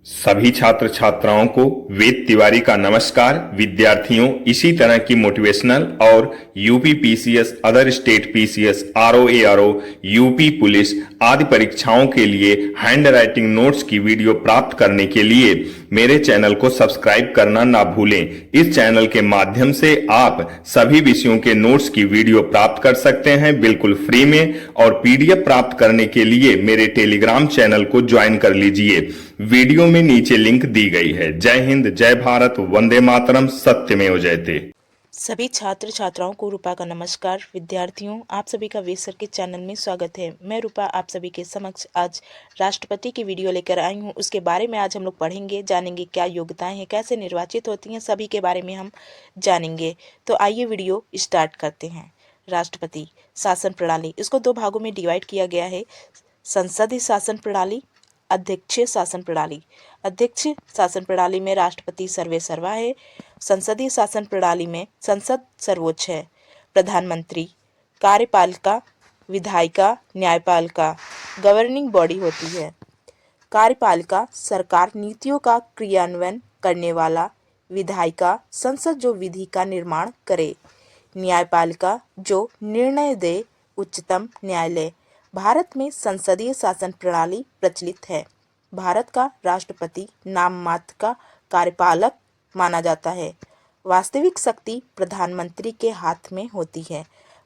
सभी छात्र छात्राओं को वेद तिवारी का नमस्कार। विद्यार्थियों, इसी तरह की मोटिवेशनल और UP PCS, other state PCS, RO ARO, UP police आदि परीक्षाओं के लिए हैंड राइटिंग नोट्स की वीडियो प्राप्त करने के लिए मेरे चैनल को सब्सक्राइब करना ना भूलें। इस चैनल के माध्यम से आप सभी विषयों के नोट्स की वीडियो प्राप्त कर सकते हैं बिल्कुल फ्री में, और पीडीएफ प्राप्त करने के लिए मेरे टेलीग्राम चैनल को ज्वाइन कर लीजिए। वीडियो में नीचे लिंक दी गई है। जय हिंद, जय भारत, वंदे मातरम, सत्यमेव जयते। सभी छात्र छात्राओं को रूपा का नमस्कार। विद्यार्थियों, आप सभी का वेद सर के चैनल में स्वागत है। मैं रूपा आप सभी के समक्ष आज राष्ट्रपति की वीडियो लेकर आई हूं। उसके बारे में आज हम लोग पढ़ेंगे, जानेंगे क्या योग्यताएं हैं, कैसे निर्वाचित होती हैं, सभी के बारे में हम जानेंगे। तो आइए वीडियो स्टार्ट करते हैं। राष्ट्रपति शासन प्रणाली, इसको दो भागों में डिवाइड किया गया है। संसदीय शासन प्रणाली, अध्यक्षीय शासन प्रणाली। अध्यक्ष शासन प्रणाली में राष्ट्रपति सर्वे सर्वा है। संसदीय शासन प्रणाली में संसद सर्वोच्च है। प्रधानमंत्री कार्यपालिका, विधायिका, न्यायपालिका गवर्निंग बॉडी होती है। कार्यपालिका सरकार नीतियों का क्रियान्वयन करने वाला। विधायिका संसद जो विधि का निर्माण करे। न्यायपालिका जो निर्णय दे, उच्चतम न्यायालय। भारत में संसदीय शासन प्रणाली प्रचलित है। भारत का राष्ट्रपति नाम मात्र का कार्यपालक माना जाता है। वास्तविक शक्ति प्रधानमंत्री के हाथ में होती है।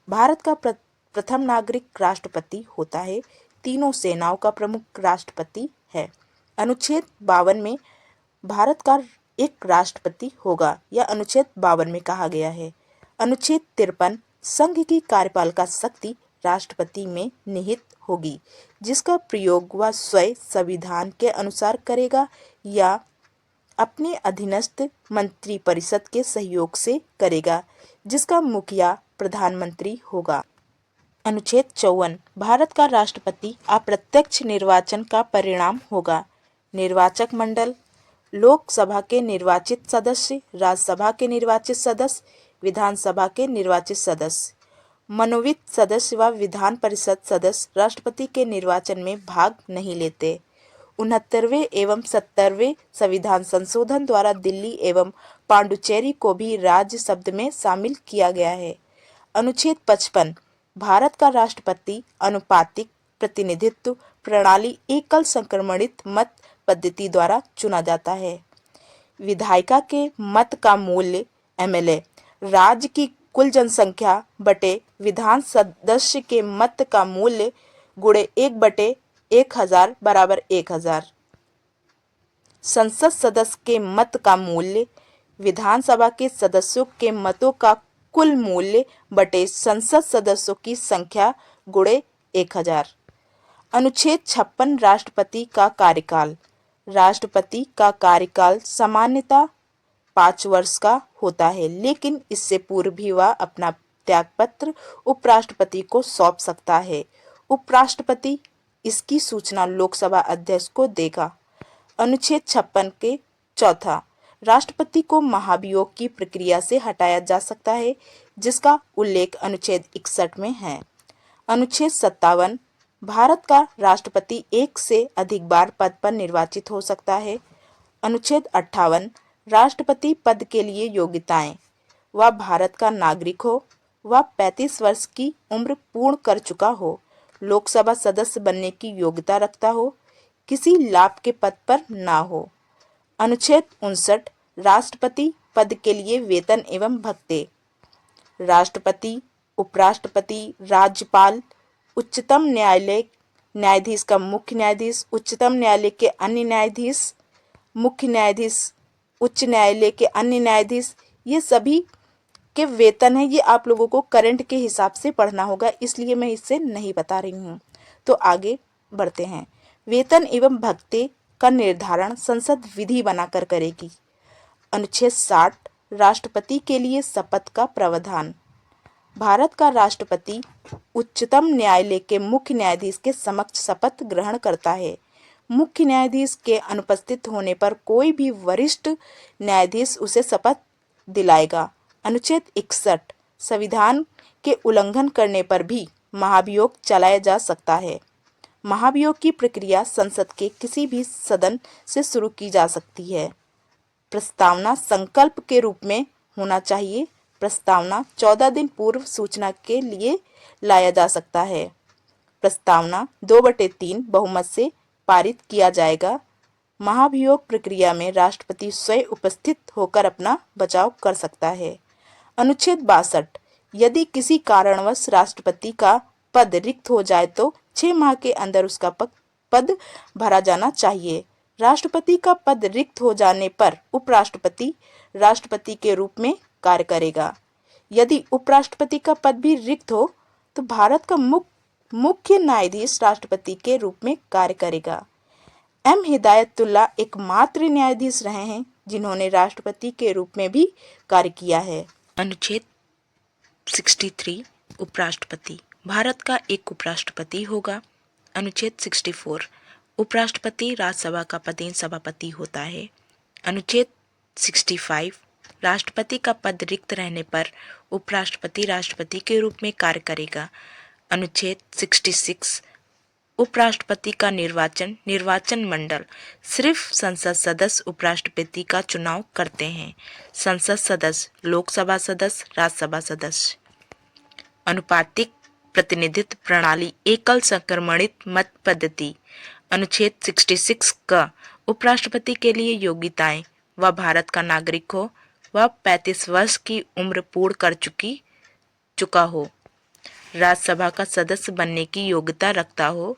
भारत का प्रथम नागरिक राष्ट्रपति होता है। तीनों सेनाओं का प्रमुख राष्ट्रपति है। अनुच्छेद 52 में भारत का एक राष्ट्रपति होगा, यह अनुच्छेद 52 में कहा गया है। अनुच्छेद 53 संघ की कार्यपालिका शक्ति राष्ट्रपति में निहित होगी, जिसका प्रयोग वह स्वयं संविधान के अनुसार करेगा या अपने अधीनस्थ मंत्रिपरिषद के सहयोग से करेगा, जिसका मुखिया प्रधानमंत्री होगा। अनुच्छेद 54 भारत का राष्ट्रपति अप्रत्यक्ष निर्वाचन का परिणाम होगा। निर्वाचक मंडल, लोकसभा के निर्वाचित सदस्य, राज्यसभा के निर्वाचित सदस्य, विधानसभा के निर्वाचित सदस्य, मनोनीत सदस्य व विधान परिषद सदस्य राष्ट्रपति के निर्वाचन में भाग नहीं लेते। 69वें एवं 70वें संविधान संशोधन द्वारा दिल्ली एवं पांडुचेरी को भी राज्य शब्द में शामिल किया गया है। अनुच्छेद 55 भारत का राष्ट्रपति अनुपातिक प्रतिनिधित्व प्रणाली एकल संक्रमणित मत पद्धति द्वारा चुना जाता है। विधायिका के मत का मूल्य एमएलए, राज्य की कुल जनसंख्या बटे विधान सदस्य के मत का मूल्य गुणे 1/1000 बराबर 1000। संसद सदस्य के मत का मूल्य विधानसभा के सदस्यों के मतों का कुल मूल्य बटे संसद सदस्यों की संख्या गुणे 1000। अनुच्छेद 56 राष्ट्रपति का कार्यकाल। राष्ट्रपति का कार्यकाल सामान्यतः 5 वर्ष का होता है, लेकिन इससे पूर्व भी वह अपना त्यागपत्र उपराष्ट्रपति को सौंप सकता है। उपराष्ट्रपति इसकी सूचना लोकसभा अध्यक्ष को देगा। अनुच्छेद 56 के चौथा राष्ट्रपति को महाभियोग की प्रक्रिया से हटाया जा सकता है, जिसका उल्लेख अनुच्छेद 61 में है। अनुच्छेद 57 भारत का राष्ट्रपति एक से अधिक बार पद पर निर्वाचित हो सकता है। अनुच्छेद 58 राष्ट्रपति पद के लिए योग्यताएं, वह भारत का नागरिक हो, वह 35 वर्ष की उम्र पूर्ण कर चुका हो, लोकसभा सदस्य बनने की योग्यता रखता हो, किसी लाभ के पद पर ना हो। अनुच्छेद 59 राष्ट्रपति पद के लिए वेतन एवं भत्ते। राष्ट्रपति, उपराष्ट्रपति, राज्यपाल, उच्चतम न्यायालय न्यायाधीश का मुख्य न्यायाधीश, उच्चतम न्यायालय के अन्य न्यायाधीश, मुख्य न्यायाधीश, उच्च न्यायालय के अन्य न्यायाधीश, ये सभी के वेतन है। ये आप लोगों को करंट के हिसाब से पढ़ना होगा, इसलिए मैं इससे नहीं बता रही हूँ। तो आगे बढ़ते हैं। वेतन एवं भत्ते का निर्धारण संसद विधि बनाकर करेगी। अनुच्छेद 60 राष्ट्रपति के लिए शपथ का प्रावधान। भारत का राष्ट्रपति उच्चतम न्यायालय के मुख्य न्यायाधीश के समक्ष शपथ ग्रहण करता है। मुख्य न्यायाधीश के अनुपस्थित होने पर कोई भी वरिष्ठ न्यायाधीश उसे शपथ दिलाएगा। अनुच्छेद 61 संविधान के उल्लंघन करने पर भी महाभियोग चलाया जा सकता है। महाभियोग की प्रक्रिया संसद के किसी भी सदन से शुरू की जा सकती है। प्रस्तावना संकल्प के रूप में होना चाहिए। प्रस्तावना 14 दिन पूर्व सूचना के लिए लाया जा सकता है। प्रस्तावना 2/3 बहुमत से पारित किया जाएगा। महाभियोग प्रक्रिया में राष्ट्रपति स्वयं उपस्थित होकर अपना बचाव कर सकता है। अनुच्छेद 62, यदि किसी कारणवश राष्ट्रपति का पद रिक्त हो जाए तो 6 माह के अंदर उसका पद भरा जाना चाहिए। राष्ट्रपति का पद रिक्त हो जाने पर उपराष्ट्रपति राष्ट्रपति के रूप में कार्य करेगा। यदि उपराष्ट्रपति का पद भी रिक्त हो तो भारत का मुख्य न्यायाधीश राष्ट्रपति के रूप में कार्य करेगा। एम हिदायतुल्ला एकमात्र न्यायाधीश रहे हैं जिन्होंने राष्ट्रपति के रूप में भी कार्य किया है। अनुच्छेद 63, उपराष्ट्रपति। भारत का एक उपराष्ट्रपति होगा। अनुच्छेद 64, उपराष्ट्रपति राज्यसभा का पदेन सभापति होता है। अनुच्छेद 65, राष्ट्रपति का पद रिक्त रहने पर उपराष्ट्रपति राष्ट्रपति के रूप में कार्य करेगा। अनुच्छेद 66, उपराष्ट्रपति का निर्वाचन मंडल सिर्फ संसद सदस्य उपराष्ट्रपति का चुनाव करते हैं। संसद सदस्य, लोकसभा सदस्य, राज्यसभा सदस्य। अनुपातिक प्रतिनिधित्व प्रणाली, एकल संक्रमणित मत पद्धति। अनुच्छेद 66 का उपराष्ट्रपति के लिए योग्यताएं, वह भारत का नागरिक हो, वह 35 वर्ष की उम्र पूर्ण कर चुका हो, राज्यसभा का सदस्य बनने की योग्यता रखता हो,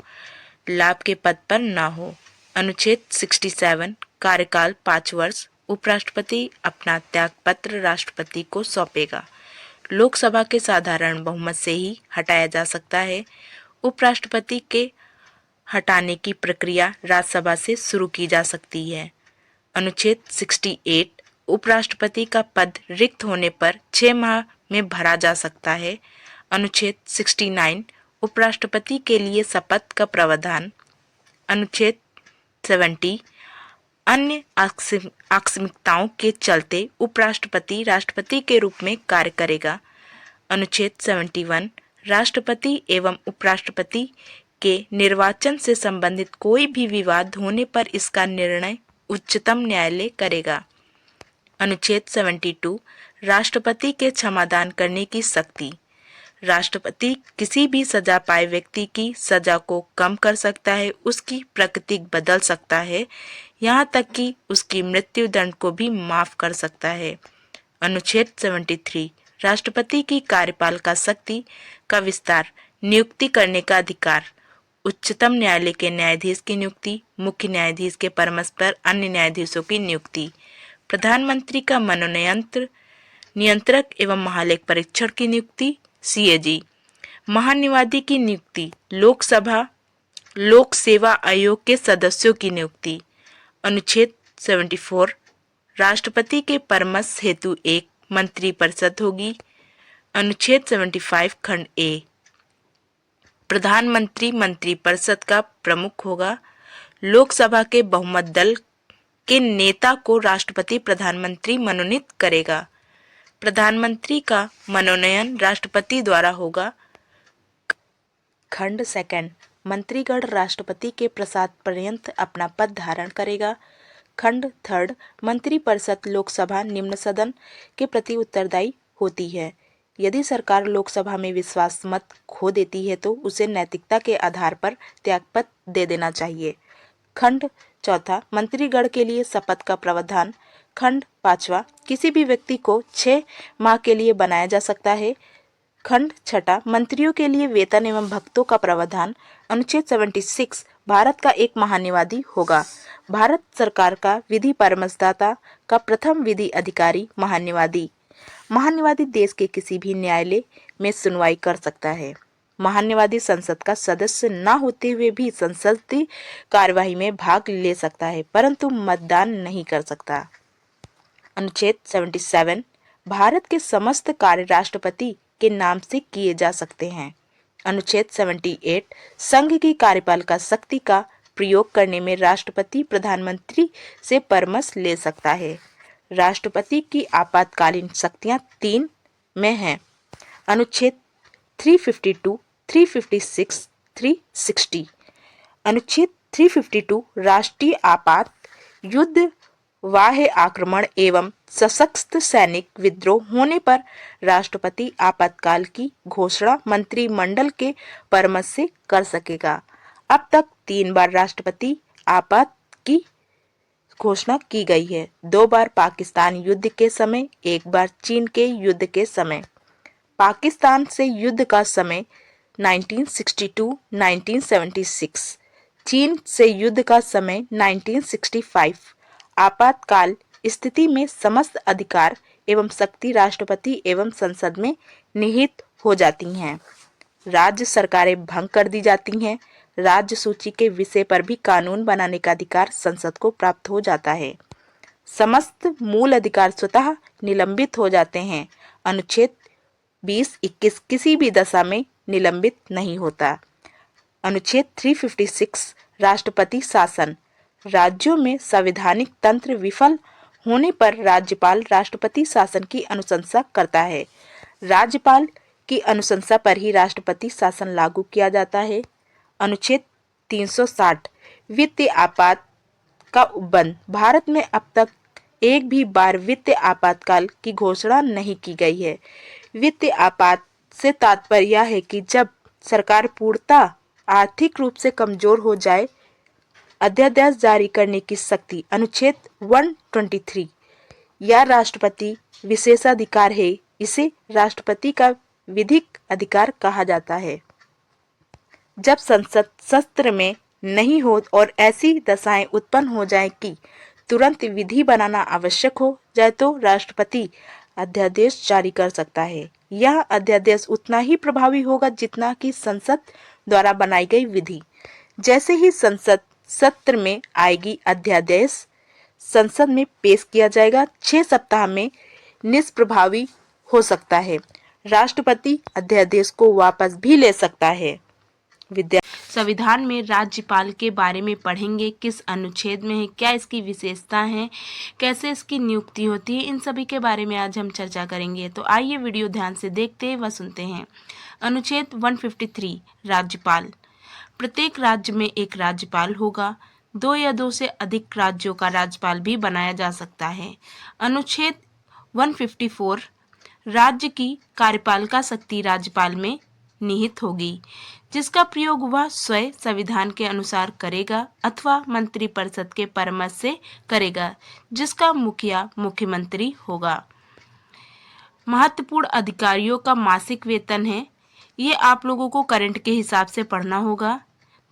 लाभ के पद पर न हो। अनुच्छेद 67, कार्यकाल 5 वर्ष। उपराष्ट्रपति अपना त्यागपत्र राष्ट्रपति को सौंपेगा। लोकसभा के साधारण बहुमत से ही हटाया जा सकता है। उपराष्ट्रपति के हटाने की प्रक्रिया राज्यसभा से शुरू की जा सकती है। अनुच्छेद 68, उपराष्ट्रपति का पद रिक्त होने पर 6 माह में भरा जा सकता है। अनुच्छेद 69, उपराष्ट्रपति के लिए शपथ का प्रावधान। अनुच्छेद 70, अन्य आकस्मिकताओं के चलते उपराष्ट्रपति राष्ट्रपति के रूप में कार्य करेगा। अनुच्छेद 71, राष्ट्रपति एवं उपराष्ट्रपति के निर्वाचन से संबंधित कोई भी विवाद होने पर इसका निर्णय उच्चतम न्यायालय करेगा। अनुच्छेद 72, राष्ट्रपति के क्षमादान करने की शक्ति। राष्ट्रपति किसी भी सजा पाए व्यक्ति की सजा को कम कर सकता है, उसकी प्रकृति बदल सकता है, यहाँ तक कि उसकी मृत्यु दंड को भी माफ कर सकता है। अनुच्छेद 73, राष्ट्रपति की कार्यपालिका शक्ति का विस्तार। नियुक्ति करने का अधिकार। उच्चतम न्यायालय के न्यायाधीश की नियुक्ति, मुख्य न्यायाधीश के परामर्श पर अन्य न्यायाधीशों की नियुक्ति। प्रधानमंत्री का मनोनयन, नियंत्रक एवं महालेख परीक्षण की नियुक्ति, CAG। महान्यायवादी की नियुक्ति। लोक सेवा आयोग के सदस्यों की नियुक्ति। अनुच्छेद 74, राष्ट्रपति के परामर्श हेतु एक मंत्रिपरिषद होगी। अनुच्छेद 75 खंड A, प्रधानमंत्री मंत्रिपरिषद का प्रमुख होगा। लोकसभा के बहुमत दल के नेता को राष्ट्रपति प्रधानमंत्री मनोनीत करेगा। प्रधानमंत्री का मनोनयन राष्ट्रपति द्वारा होगा। खंड सेकंड, मंत्रीगण राष्ट्रपति के प्रसाद पर्यंत अपना पद धारण करेगा। खंड थर्ड, मंत्रिपरिषद लोकसभा निम्न सदन के प्रति उत्तरदायी होती है। यदि सरकार लोकसभा में विश्वास मत खो देती है तो उसे नैतिकता के आधार पर त्यागपत्र दे देना चाहिए। खंड चौथा, मंत्रीगण के लिए शपथ का प्रावधान। खंड पांचवा, किसी भी व्यक्ति को 6 माह के लिए बनाया जा सकता है। खंड छठा, मंत्रियों के लिए वेतन एवं भत्तों का प्रावधान। अनुच्छेद 76, भारत का एक महान्यायवादी होगा। भारत सरकार का विधि परामर्शदाता का प्रथम विधि अधिकारी महान्यायवादी। महान्यायवादी देश के किसी भी न्यायालय में सुनवाई कर सकता है। महान्यायवादी संसद का सदस्य न होते हुए भी संसदीय कार्यवाही में भाग ले सकता है, परंतु मतदान नहीं कर सकता। अनुच्छेद 77, भारत के समस्त कार्य राष्ट्रपति के नाम से किए जा सकते हैं। अनुच्छेद 78, संघ की कार्यपालिका शक्ति का प्रयोग करने में राष्ट्रपति प्रधानमंत्री से परामर्श ले सकता है। राष्ट्रपति की आपातकालीन शक्तियां 3 में हैं। अनुच्छेद 352, 356, 360, अनुच्छेद 352 राष्ट्रीय आपात युद्ध बाह्य आक्रमण एवं सशस्त्र सैनिक विद्रोह होने पर राष्ट्रपति आपातकाल की घोषणा मंत्रिमंडल के परामर्श से कर सकेगा। अब तक 3 बार राष्ट्रपति आपात की घोषणा की गई है, 2 बार पाकिस्तान युद्ध के समय, 1 बार चीन के युद्ध के समय। पाकिस्तान से युद्ध का समय 1962-1976, चीन से युद्ध का समय 1965। आपातकाल स्थिति में समस्त अधिकार एवं शक्ति राष्ट्रपति एवं संसद में निहित हो जाती हैं। राज्य सरकारें भंग कर दी जाती हैं। राज्य सूची के विषय पर भी कानून बनाने का अधिकार संसद को प्राप्त हो जाता है। समस्त मूल अधिकार स्वतः निलंबित हो जाते हैं। अनुच्छेद 20-21 किसी भी दशा में निलंबित नहीं होता। अनुच्छेद 356 राष्ट्रपति शासन राज्यों में संवैधानिक तंत्र विफल होने पर राज्यपाल राष्ट्रपति शासन की अनुशंसा करता है। राज्यपाल की अनुशंसा पर ही राष्ट्रपति शासन लागू किया जाता है। अनुच्छेद 360 वित्तीय आपात का उपबंध भारत में अब तक एक भी बार वित्तीय आपातकाल की घोषणा नहीं की गई है। वित्तीय आपात से तात्पर्य यह है कि जब सरकार पूर्णतः आर्थिक रूप से कमजोर हो जाए, अध्यादेश जारी करने की शक्ति। अनुच्छेद 123 यह राष्ट्रपति विशेषाधिकार है। इसे राष्ट्रपति का विधिक अधिकार कहा जाता है। जब संसद सत्र में नहीं हो और ऐसी दशाएं उत्पन्न हो जाएं कि तुरंत विधि बनाना आवश्यक हो जाए तो राष्ट्रपति अध्यादेश जारी कर सकता है। यह अध्यादेश उतना ही प्रभावी होगा जितना कि संसद द्वारा बनाई गई विधि। जैसे ही संसद सत्र में आएगी, अध्यादेश संसद में पेश किया जाएगा। 6 सप्ताह में निष्प्रभावी हो सकता है। राष्ट्रपति अध्यादेश को वापस भी ले सकता है। संविधान में राज्यपाल के बारे में पढ़ेंगे, किस अनुच्छेद में है, क्या इसकी विशेषता है, कैसे इसकी नियुक्ति होती है, इन सभी के बारे में आज हम चर्चा करेंगे। तो आइए वीडियो ध्यान से देखते व सुनते हैं। अनुच्छेद 153 राज्यपाल प्रत्येक राज्य में एक राज्यपाल होगा। 2 या 2 से अधिक राज्यों का राज्यपाल भी बनाया जा सकता है। अनुच्छेद 154 राज्य की कार्यपालिका शक्ति राज्यपाल में निहित होगी, जिसका प्रयोग वह स्वयं संविधान के अनुसार करेगा अथवा मंत्रिपरिषद के परामर्श से करेगा, जिसका मुखिया मुख्यमंत्री होगा। महत्वपूर्ण अधिकारियों का मासिक वेतन है। ये आप लोगों को करंट के हिसाब से पढ़ना होगा,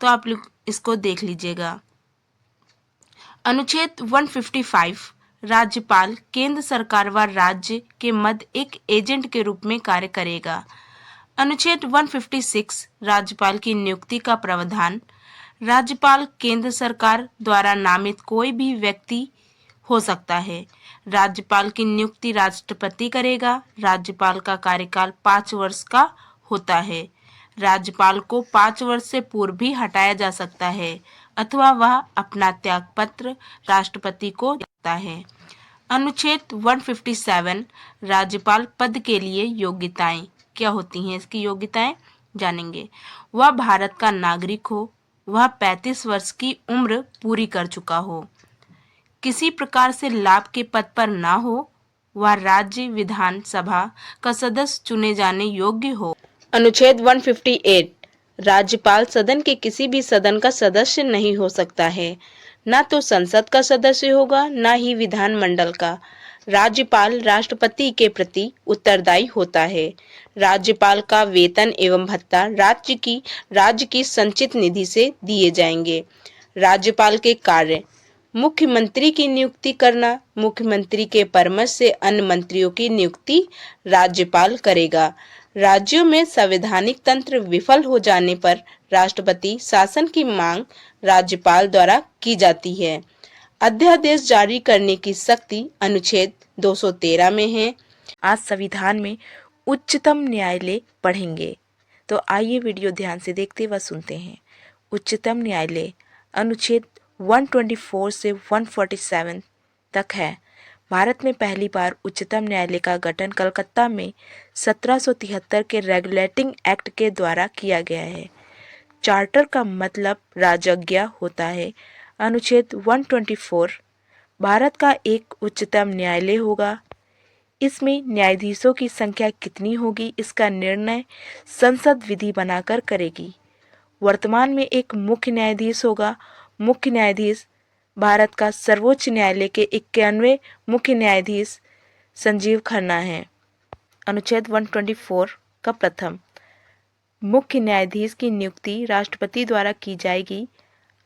तो आप लोग इसको देख लीजिएगा। अनुच्छेद 155 राज्यपाल केंद्र सरकार व राज्य के मध्य एक एजेंट के रूप में कार्य करेगा। अनुच्छेद 156 राज्यपाल की नियुक्ति का प्रावधान। राज्यपाल केंद्र सरकार द्वारा नामित कोई भी व्यक्ति हो सकता है। राज्यपाल की नियुक्ति राष्ट्रपति करेगा। राज्यपाल का कार्यकाल 5 वर्ष का होता है। राज्यपाल को 5 वर्ष से पूर्व भी हटाया जा सकता है अथवा वह अपना त्यागपत्र राष्ट्रपति को देता है। अनुच्छेद 157 राज्यपाल पद के लिए योग्यताएं क्या होती हैं, इसकी योग्यताएं जानेंगे। वह भारत का नागरिक हो, वह 35 वर्ष की उम्र पूरी कर चुका हो, किसी प्रकार से लाभ के पद पर ना हो, वह राज्य विधानसभा का सदस्य चुने जाने योग्य हो। अनुच्छेद 158 राज्यपाल सदन के किसी भी सदन का सदस्य नहीं हो सकता है, ना तो संसद का सदस्य होगा, ना ही विधानमंडल का। राज्यपाल राष्ट्रपति के प्रति उत्तरदायी होता है। राज्यपाल का वेतन एवं भत्ता राज्य की संचित निधि से दिए जाएंगे। राज्यपाल के कार्य मुख्यमंत्री की नियुक्ति करना। मुख्यमंत्री के परामर्श से अन्य मंत्रियों की नियुक्ति राज्यपाल करेगा। राज्यों में संवैधानिक तंत्र विफल हो जाने पर राष्ट्रपति शासन की मांग राज्यपाल द्वारा की जाती है। अध्यादेश जारी करने की शक्ति अनुच्छेद 213 में है। आज संविधान में उच्चतम न्यायालय पढ़ेंगे, तो आइए वीडियो ध्यान से देखते व सुनते हैं। उच्चतम न्यायालय अनुच्छेद 124 से 147 तक है। भारत में पहली बार उच्चतम न्यायालय का गठन कलकत्ता में 1773 के रेगुलेटिंग एक्ट के द्वारा किया गया है। चार्टर का मतलब राजज्ञा होता है। अनुच्छेद 124 भारत का एक उच्चतम न्यायालय होगा। इसमें न्यायाधीशों की संख्या कितनी होगी इसका निर्णय संसद विधि बनाकर करेगी। वर्तमान में एक मुख्य न्यायाधीश होगा। मुख्य न्यायाधीश भारत का सर्वोच्च न्यायालय के 91वें मुख्य न्यायाधीश संजीव खन्ना हैं। अनुच्छेद 124 का प्रथम, मुख्य न्यायाधीश की नियुक्ति राष्ट्रपति द्वारा की जाएगी।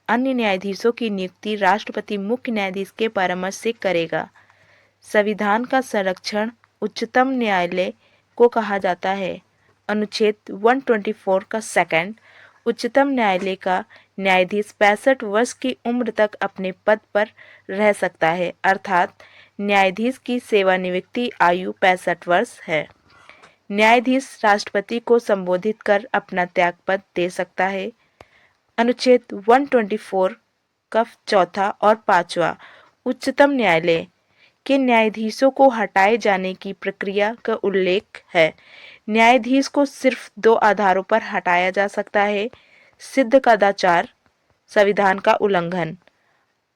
अन्य न्यायाधीशों की नियुक्ति राष्ट्रपति मुख्य न्यायाधीश के परामर्श से करेगा। संविधान का संरक्षण उच्चतम न्यायालय को कहा जाता है। अनुच्छेद 124 का सेकंड, उच्चतम न्यायालय का न्यायाधीश 65 वर्ष की उम्र तक अपने पद पर रह सकता है, अर्थात न्यायाधीश की सेवानिवृत्ति आयु 65 वर्ष है। न्यायाधीश राष्ट्रपति को संबोधित कर अपना त्यागपत्र दे सकता है। अनुच्छेद 124 का चौथा और पांचवा, उच्चतम न्यायालय के न्यायाधीशों को हटाए जाने की प्रक्रिया का उल्लेख है। न्यायाधीश को सिर्फ 2 आधारों पर हटाया जा सकता है: सिद्ध कदाचार, संविधान का उल्लंघन।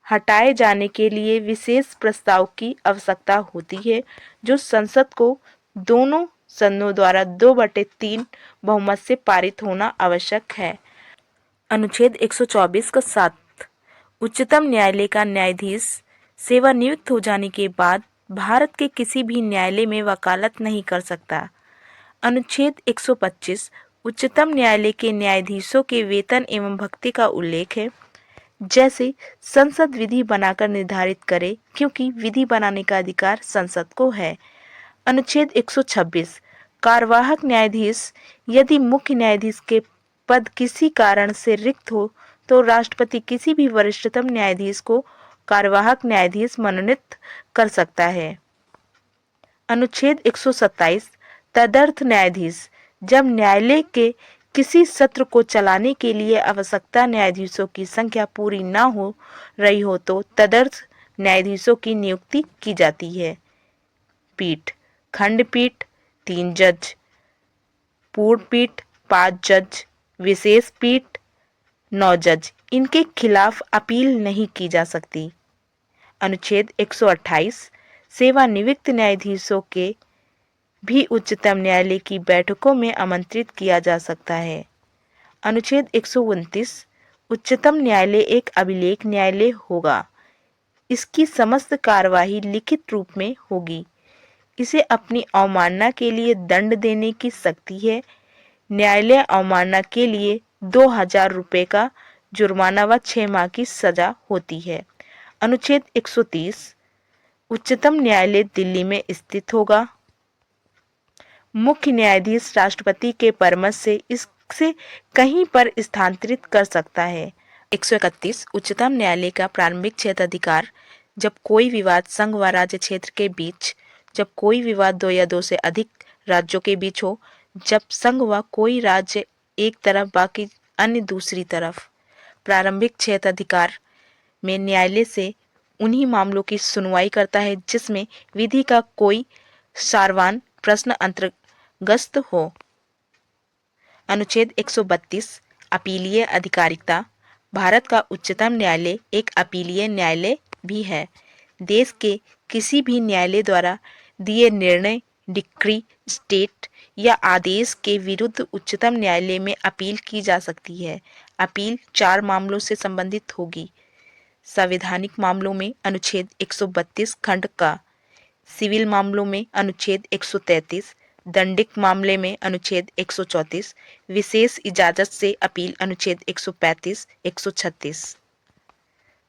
हटाए जाने के लिए विशेष प्रस्ताव की आवश्यकता होती है, जो संसद को दोनों सदनों द्वारा 2/3 बहुमत से पारित होना आवश्यक है। अनुच्छेद 124 का 7, उच्चतम न्यायालय का न्यायाधीश सेवानिवृत्त हो जाने के बाद भारत के किसी भी न्यायालय में वकालत नहीं कर सकता। अनुच्छेद 125 उच्चतम न्यायालय के न्यायाधीशों के वेतन एवं भत्ते का उल्लेख है। जैसे संसद विधि बनाकर निर्धारित करे, क्योंकि विधि बनाने का अधिकार संसद को है। अनुच्छेद 126 कार्यवाहक न्यायाधीश, यदि मुख्य न्यायाधीश के पद किसी कारण से रिक्त हो तो राष्ट्रपति किसी भी वरिष्ठतम न्यायाधीश को कार्यवाहक न्यायाधीश मनोनीत कर सकता है। अनुच्छेद 127 तदर्थ न्यायाधीश, जब न्यायालय के किसी सत्र को चलाने के लिए आवश्यकता न्यायाधीशों की संख्या पूरी न हो रही हो तो तदर्थ न्यायाधीशों की नियुक्ति की जाती है। पीठ, खंडपीठ 3 जज, पूर्ण पीठ 5 जज, विशेष पीठ 9 जज, इनके खिलाफ अपील नहीं की जा सकती। अनुच्छेद 128 सेवानिवृत्त न्यायाधीशों के भी उच्चतम न्यायालय की बैठकों में आमंत्रित किया जा सकता है। अनुच्छेद 129 उच्चतम न्यायालय एक अभिलेख न्यायालय होगा। इसकी समस्त कार्यवाही लिखित रूप में होगी। इसे अपनी अवमानना के लिए दंड देने की शक्ति है। न्यायालय अवमानना के लिए 2000 रुपये का जुर्माना व 6 माह की सजा होती है। अनुच्छेद 130 उच्चतम न्यायालय दिल्ली में स्थित होगा। मुख्य न्यायाधीश राष्ट्रपति के परामर्श से इसे कहीं पर स्थानांतरित कर सकता है। 131 उच्चतम न्यायालय का प्रारंभिक क्षेत्राधिकार, जब कोई विवाद संघ व राज्य क्षेत्र के बीच, जब कोई विवाद 2 या 2 से अधिक राज्यों के बीच हो, जब संघ व कोई राज्य एक तरफ बाकी अन्य दूसरी तरफ। प्रारंभिक क्षेत्राधिकार में न्यायालय से उन्हीं मामलों की सुनवाई करता है जिसमें विधि का कोई सारवान प्रश्न अंतर्गत हो। अनुच्छेद 132 अपीलीय अधिकारिता, भारत का उच्चतम न्यायालय एक अपीलीय न्यायालय भी है। देश के किसी भी न्यायालय द्वारा दिए निर्णय, डिक्री, स्टेट या आदेश के विरुद्ध उच्चतम न्यायालय में अपील की जा सकती है। अपील 4 मामलों से संबंधित होगी। संवैधानिक मामलों में अनुच्छेद 132 खंड का, सिविल मामलों में अनुच्छेद 133, दंडिक मामले में अनुच्छेद 134, विशेष इजाजत से अपील अनुच्छेद 135, 136।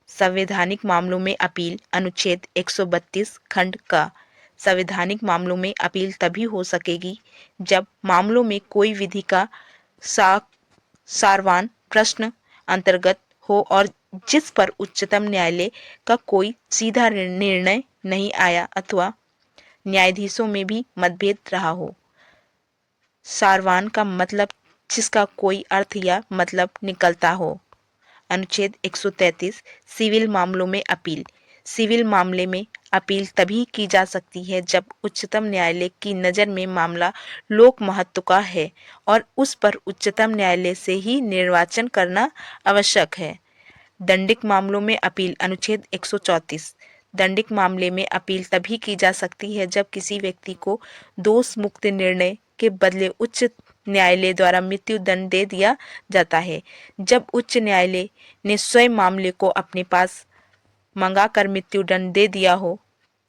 संवैधानिक मामलों में अपील अनुच्छेद 132 खंड का, संवैधानिक मामलों में अपील तभी हो सकेगी जब मामलों में कोई विधि का सारवान प्रश्न अंतर्गत हो और जिस पर उच्चतम न्यायालय का कोई सीधा निर्णय नहीं आया अथवा न्यायाधीशों में भी मतभेद रहा हो। सारवान का मतलब जिसका कोई अर्थ या मतलब निकलता हो। अनुच्छेद 133 सिविल मामलों में अपील, सिविल मामले में अपील तभी की जा सकती है जब उच्चतम न्यायालय की नज़र में मामला लोक महत्व का है और उस पर उच्चतम न्यायालय से ही निर्वाचन करना आवश्यक है। दंडिक मामलों में अपील अनुच्छेद 134। दंडिक मामले में अपील तभी की जा सकती है जब किसी व्यक्ति को दोष मुक्त निर्णय के बदले उच्च न्यायालय द्वारा मृत्यु दंड दे दिया जाता है। जब उच्च न्यायालय ने स्वयं मामले को अपने पास मंगाकर मृत्यु दंड दे दिया हो।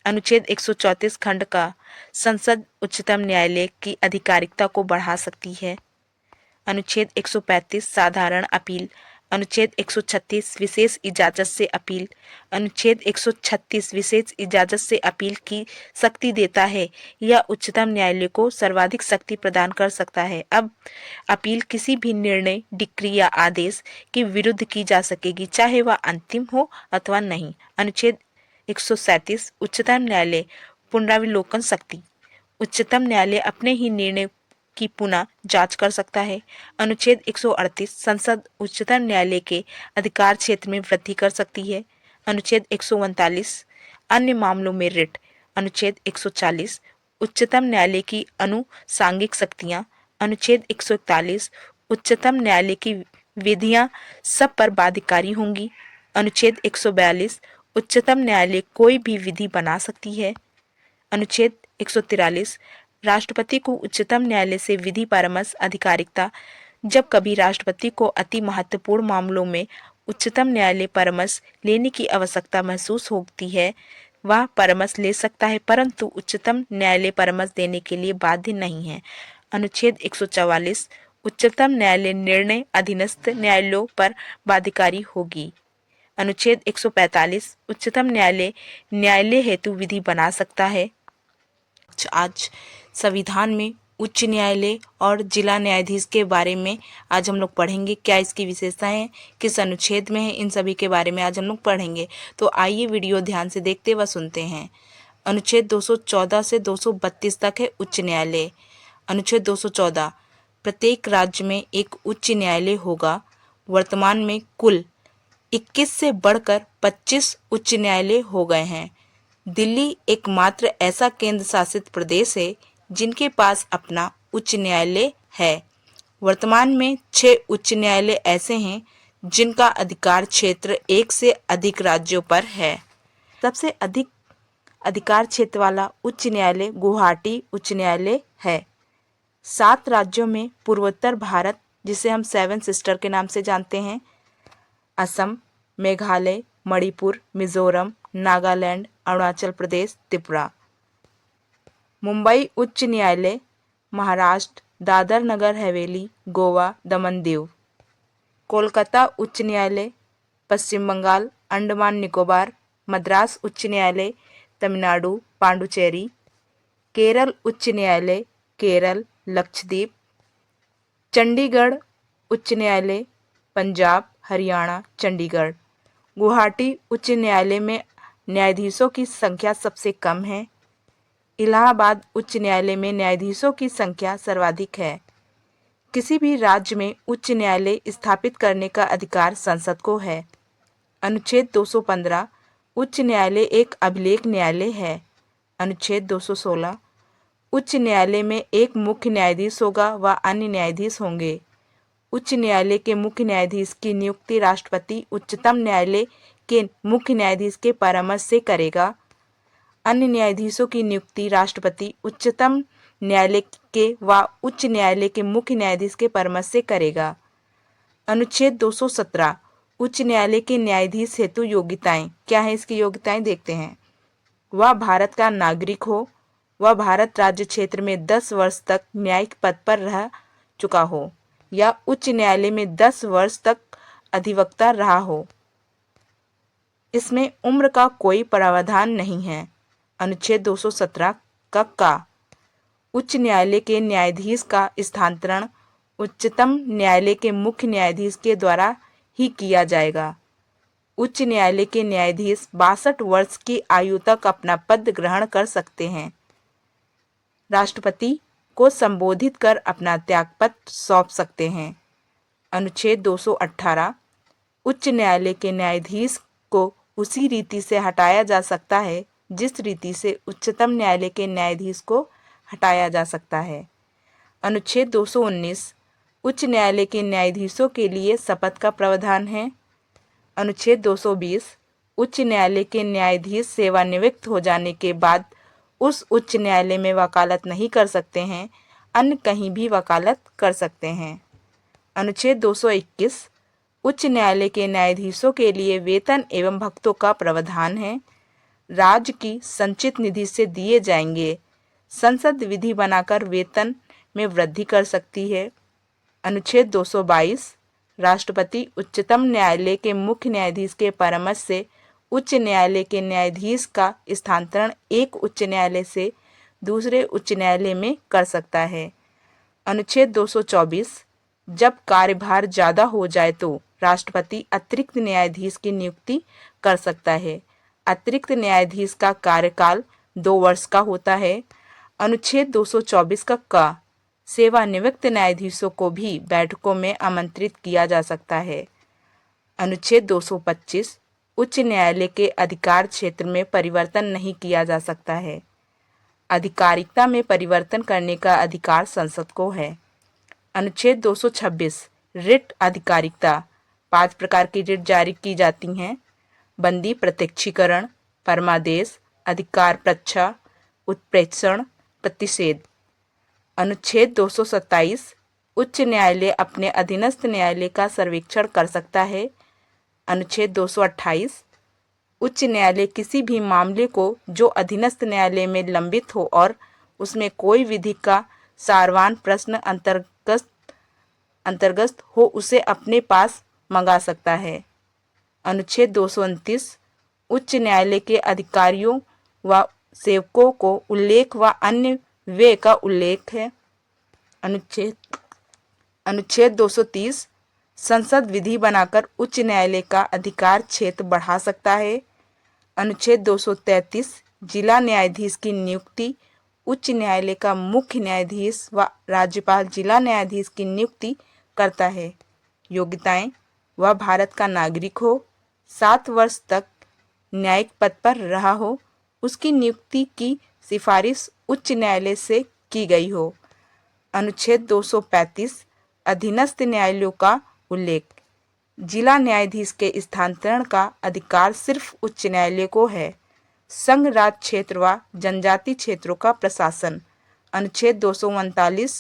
अनुच्छेद 134 खंड का संसद उच्चतम न्यायालय की आधिकारिकता को बढ़ा सकती है। अनुच्छेद 135 साधारण अपील। अनुच्छेद 136 विशेष इजाजत से अपील। अनुच्छेद 136 विशेष इजाजत से अपील की शक्ति देता है। यह उच्चतम न्यायालय को सर्वाधिक शक्ति प्रदान कर सकता है। अब अपील किसी भी निर्णय, डिक्री या आदेश के विरुद्ध की जा सकेगी, चाहे वह अंतिम हो अथवा नहीं। अनुच्छेद 137 उच्चतम न्यायालय पुनरावलोकन शक्ति। उच्चतम न्यायालय अपने ही निर्णय की पुनः जांच कर सकता है। अनुच्छेद 138 संसद उच्चतम न्यायालय के अधिकार क्षेत्र में वृद्धि कर सकती है। अनुच्छेद 139 अन्य मामलों में रिट। अनुच्छेद 140 उच्चतम न्यायालय की अनुसांगिक शक्तियां। अनुच्छेद 141 उच्चतम न्यायालय की विधियां सब पर बाध्यकारी होंगी। अनुच्छेद 142 उच्चतम न्यायालय कोई भी विधि बना सकती है। अनुच्छेद 143 राष्ट्रपति को उच्चतम न्यायालय से विधि परामर्श अधिकारिकता। जब कभी राष्ट्रपति को अति महत्वपूर्ण मामलों में उच्चतम न्यायालय परामर्श लेने की आवश्यकता महसूस होती है, वह परामर्श ले सकता है, परंतु उच्चतम न्यायालय परामर्श देने के लिए बाध्य नहीं है। अनुच्छेद 144 उच्चतम न्यायालय निर्णय अधीनस्थ न्यायालयों पर बाध्यकारी होगी। अनुच्छेद 145 उच्चतम न्यायालय न्यायालय हेतु विधि बना सकता है। आज संविधान में उच्च न्यायालय और जिला न्यायाधीश के बारे में आज हम लोग पढ़ेंगे। क्या इसकी विशेषताएं हैं, किस अनुच्छेद में है, इन सभी के बारे में आज हम लोग पढ़ेंगे। तो आइए वीडियो ध्यान से देखते व सुनते हैं। अनुच्छेद 214 से 232 तक है उच्च न्यायालय। अनुच्छेद 214 प्रत्येक राज्य में एक उच्च न्यायालय होगा। वर्तमान में कुल 21 से बढ़कर 25 उच्च न्यायालय हो गए हैं। दिल्ली एकमात्र ऐसा केंद्र शासित प्रदेश है जिनके पास अपना उच्च न्यायालय है। वर्तमान में 6 उच्च न्यायालय ऐसे हैं जिनका अधिकार क्षेत्र 1 से अधिक राज्यों पर है। सबसे अधिक अधिकार क्षेत्र वाला उच्च न्यायालय गुवाहाटी उच्च न्यायालय है। 7 राज्यों में पूर्वोत्तर भारत, जिसे हम 7 सिस्टर के नाम से जानते हैं, असम, मेघालय, मणिपुर, मिजोरम, नागालैंड, अरुणाचल प्रदेश, त्रिपुरा। मुंबई उच्च न्यायालय महाराष्ट्र, दादर नगर हवेली, गोवा, दमन दीव। कोलकाता उच्च न्यायालय पश्चिम बंगाल, अंडमान निकोबार। मद्रास उच्च न्यायालय तमिलनाडु, पांडुचेरी। केरल उच्च न्यायालय केरल, लक्षद्वीप। चंडीगढ़ उच्च न्यायालय पंजाब, हरियाणा, चंडीगढ़। गुवाहाटी उच्च न्यायालय में न्यायाधीशों की संख्या सबसे कम है। इलाहाबाद उच्च न्यायालय में न्यायाधीशों की संख्या सर्वाधिक है। किसी भी राज्य में उच्च न्यायालय स्थापित करने का अधिकार संसद को है। अनुच्छेद 215 उच्च न्यायालय एक अभिलेख न्यायालय है। अनुच्छेद 216 उच्च न्यायालय में एक मुख्य न्यायाधीश होगा व अन्य न्यायाधीश होंगे। उच्च न्यायालय के मुख्य न्यायाधीश की नियुक्ति राष्ट्रपति उच्चतम न्यायालय के मुख्य न्यायाधीश के परामर्श से करेगा। अन्य न्यायाधीशों की नियुक्ति राष्ट्रपति उच्चतम न्यायालय के व उच्च न्यायालय के मुख्य न्यायाधीश के परामर्श से करेगा। अनुच्छेद 217 उच्च न्यायालय के न्यायाधीश हेतु योग्यताएं। क्या है इसकी योग्यताएं, देखते हैं। वह भारत का नागरिक हो, वह भारत राज्य क्षेत्र में 10 वर्ष तक न्यायिक पद पर रह चुका हो या उच्च न्यायालय में 10 वर्ष तक अधिवक्ता रहा हो। इसमें उम्र का कोई प्रावधान नहीं है। अनुच्छेद 217 का उच्च न्यायालय के न्यायाधीश का स्थानांतरण उच्चतम न्यायालय के मुख्य न्यायाधीश के द्वारा ही किया जाएगा। उच्च न्यायालय के न्यायाधीश 62 वर्ष की आयु तक अपना पद ग्रहण कर सकते हैं। राष्ट्रपति को संबोधित कर अपना त्यागपत्र सौंप सकते हैं। अनुच्छेद 218 उच्च न्यायालय के न्यायाधीश को उसी रीति से हटाया जा सकता है जिस रीति से उच्चतम न्यायालय के न्यायाधीश को हटाया जा सकता है। अनुच्छेद 219 उच्च न्यायालय के न्यायाधीशों के लिए शपथ का प्रावधान है। अनुच्छेद 220 उच्च न्यायालय के न्यायाधीश सेवानिवृत्त हो जाने के बाद उस उच्च न्यायालय में वकालत नहीं कर सकते हैं, अन्य कहीं भी वकालत कर सकते हैं। अनुच्छेद 221 उच्च न्यायालय के न्यायाधीशों के लिए वेतन एवं भत्तों का प्रावधान है। राज्य की संचित निधि से दिए जाएंगे। संसद विधि बनाकर वेतन में वृद्धि कर सकती है। अनुच्छेद 222 राष्ट्रपति उच्चतम न्यायालय के मुख्य न्यायाधीश के परामर्श से उच्च न्यायालय के न्यायाधीश का स्थानांतरण एक उच्च न्यायालय से दूसरे उच्च न्यायालय में कर सकता है। अनुच्छेद 224 जब कार्यभार ज़्यादा हो जाए तो राष्ट्रपति अतिरिक्त न्यायाधीश की नियुक्ति कर सकता है। अतिरिक्त न्यायाधीश का कार्यकाल 2 वर्ष का होता है। अनुच्छेद 224 का सेवानिवृत्त न्यायाधीशों को भी बैठकों में आमंत्रित किया जा सकता है। अनुच्छेद 225 उच्च न्यायालय के अधिकार क्षेत्र में परिवर्तन नहीं किया जा सकता है। आधिकारिकता में परिवर्तन करने का अधिकार संसद को है। अनुच्छेद 226 रिट अधिकारिकता 5 प्रकार की रिट जारी की जाती हैं। बंदी प्रत्यक्षीकरण, परमादेश, अधिकार प्रच्छा, उत्प्रेषण, प्रतिषेध। अनुच्छेद 227 उच्च न्यायालय अपने अधीनस्थ न्यायालय का सर्वेक्षण कर सकता है। अनुच्छेद 228 उच्च न्यायालय किसी भी मामले को जो अधीनस्थ न्यायालय में लंबित हो और उसमें कोई विधि का सारवान प्रश्न अंतर्गत हो उसे अपने पास मंगा सकता है। अनुच्छेद 229 उच्च न्यायालय के अधिकारियों व सेवकों को उल्लेख व अन्य व्यय का उल्लेख है। अनुच्छेद 230 संसद विधि बनाकर उच्च न्यायालय का अधिकार क्षेत्र बढ़ा सकता है। अनुच्छेद 233 जिला न्यायाधीश की नियुक्ति उच्च न्यायालय का मुख्य न्यायाधीश व राज्यपाल जिला न्यायाधीश की नियुक्ति करता है। योग्यताएं: वह भारत का नागरिक हो, 7 वर्ष तक न्यायिक पद पर रहा हो, उसकी नियुक्ति की सिफारिश उच्च न्यायालय से की गई हो। अनुच्छेद 235 अधीनस्थ न्यायालयों का उल्लेख। जिला न्यायाधीश के स्थानांतरण का अधिकार सिर्फ उच्च न्यायालय को है। संघ राज्य क्षेत्र व जनजाति क्षेत्रों का प्रशासन। अनुच्छेद 239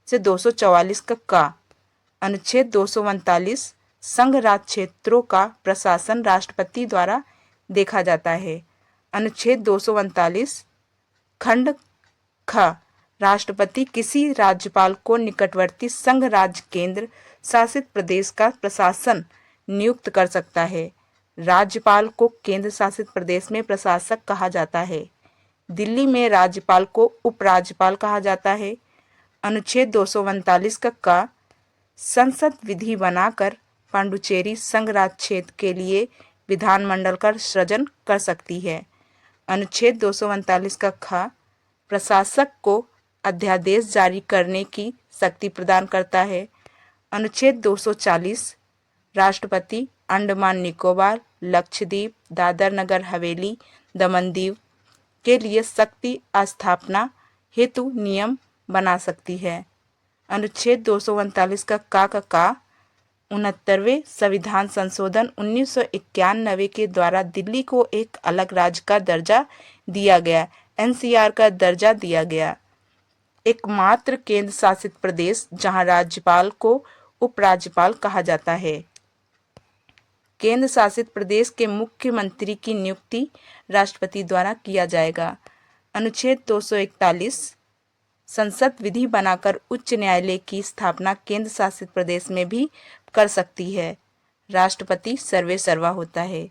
से 244 का अनुच्छेद 239 संघ राज्य क्षेत्रों का प्रशासन राष्ट्रपति द्वारा देखा जाता है। अनुच्छेद 239 खंड ख राष्ट्रपति किसी राज्यपाल को निकटवर्ती संघ राज्य केंद्र शासित प्रदेश का प्रशासन नियुक्त कर सकता है। राज्यपाल को केंद्र शासित प्रदेश में प्रशासक कहा जाता है। दिल्ली में राज्यपाल को उपराज्यपाल कहा जाता है। अनुच्छेद 239 का संसद विधि बनाकर पांडुचेरी संघ राज्य क्षेत्र के लिए विधानमंडल का सृजन कर सकती है। अनुच्छेद 239 का ख प्रशासक को अध्यादेश जारी करने की शक्ति प्रदान करता है। अनुच्छेद 240 राष्ट्रपति अंडमान निकोबार, लक्षद्वीप, दादर नगर हवेली, दमन दीव के लिए शक्ति स्थापना हेतु नियम बना सकती है। अनुच्छेद 239 का 69वें संविधान संशोधन 1991 के द्वारा दिल्ली को एक अलग राज्य का दर्जा दिया गया, एनसीआर का दर्जा दिया गया। एकमात्र केंद्र शासित प्रदेश जहां राज्यपाल को उपराज्यपाल कहा जाता है। केंद्र शासित प्रदेश के मुख्यमंत्री की नियुक्ति राष्ट्रपति द्वारा किया जाएगा। अनुच्छेद 241 संसद विधि बनाकर उच्च न्यायालय की स्थापना केंद्र शासित प्रदेश में भी कर सकती है। राष्ट्रपति सर्वे सर्वा होता है।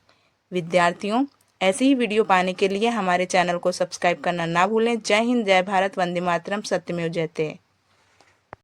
विद्यार्थियों, ऐसी ही वीडियो पाने के लिए हमारे चैनल को सब्सक्राइब करना ना भूलें। जय हिंद, जय भारत, वंदे मातरम, सत्यमेव जयते।